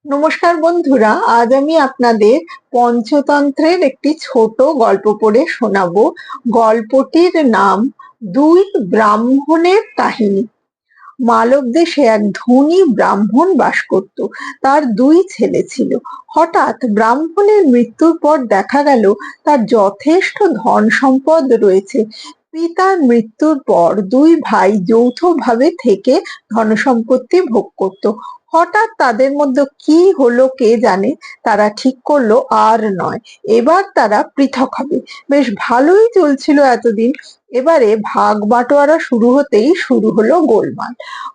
নমস্কার বন্ধুরা, আজ আমি আপনাদের পঞ্চতন্ত্রের একটি ছোট গল্প পড়ে শোনাবো। গল্পটির নাম দুই ব্রাহ্মণের কাহিনী। মালব দেশে এক ধনী ব্রাহ্মণ বাস করত। তার দুই ছেলে ছিল। হঠাৎ ব্রাহ্মণের মৃত্যুর পর দেখা গেল তার যথেষ্ট ধন সম্পদ রয়েছে। পিতার মৃত্যুর পর দুই ভাই যৌথভাবে থেকে ধনসম্পত্তি ভোগ করত। হঠাৎ তাদের মধ্যে কি হলো কে জানে, তারা ঠিক করলো আর নয়, এবার তারা পৃথক হবে। বেশ ভালোই চলছিল এতদিন। এবারে ভাগ বাটোয়ারা শুরু হতেই শুরু হলো গোলমাল।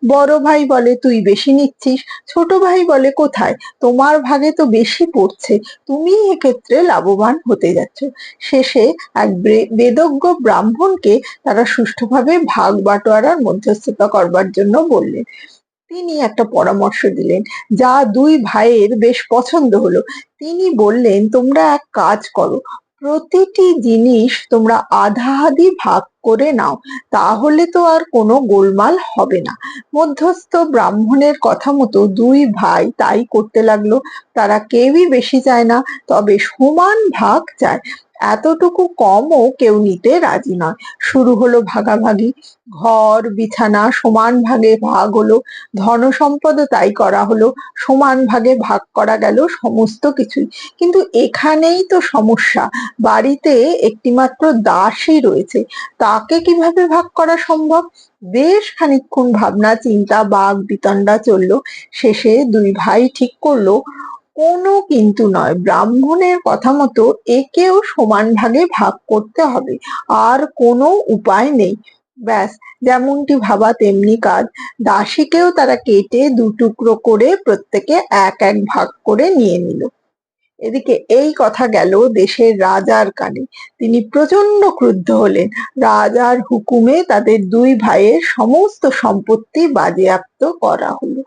বড় ভাই বলে তুই বেশি নিচ্ছিস, ছোট ভাই বলে কোথায়, তোমার ভাগে তো বেশি পড়ছে, তুমি এক্ষেত্রে লাভবান হতে যাচ্ছ। শেষে এক বেদজ্ঞ ব্রাহ্মণকে তারা সুষ্ঠুভাবে ভাগ বাটোয়ারার মধ্যস্থতা করবার জন্য বললেন। তিনি একটা পরামর্শ দিলেন, যা দুই ভাইয়ের বেশ পছন্দ হলো। তিনি বললেন, তোমরা এক কাজ করো, প্রতিটি জিনিস তোমরা আধাআধি ভাগ করে নাও, তাহলে তো আর কোনো গোলমাল হবে না। মধ্যস্থ ব্রাহ্মণের কথা মতো দুই ভাই তাই করতে লাগলো। তারা কেউই বেশি চায় না, তবে সমান ভাগ চায়। এতটুকু কমও কেউ নিতে রাজি নয়। শুরু হলো ভাগাভাগি। ঘর বিছানা সমান ভাগে ভাগ হলো, ধনসম্পদও তাই করা হলো, সমান ভাগে ভাগ করা গেল সমস্ত কিছুই। কিন্তু এখানেই তো সমস্যা, বাড়িতে একটিমাত্র দাসী রয়েছে, তাকে কিভাবে ভাগ করা সম্ভব? বেশ খানিকক্ষণ ভাবনা চিন্তা বাক বিতণ্ডা চললো। শেষে দুই ভাই ঠিক করলো, কোনো কিন্তু নয়, ব্রাহ্মণের কথা মতো একেও সমান ভাগে ভাগ করতে হবে, আর কোনো উপায় নেই। ব্যাস, যেমনটি ভাবা তেমনি কাজ। দাসীকেও তারা কেটে দুটুকরো করে প্রত্যেকে এক এক ভাগ করে নিয়ে নিল। এদিকে এই কথা গেল দেশের রাজার কানে। তিনি প্রচন্ড ক্রুদ্ধ হলেন। রাজার হুকুমে তাদের দুই ভাইয়ের সমস্ত সম্পত্তি বাজেয়াপ্ত করা হলো।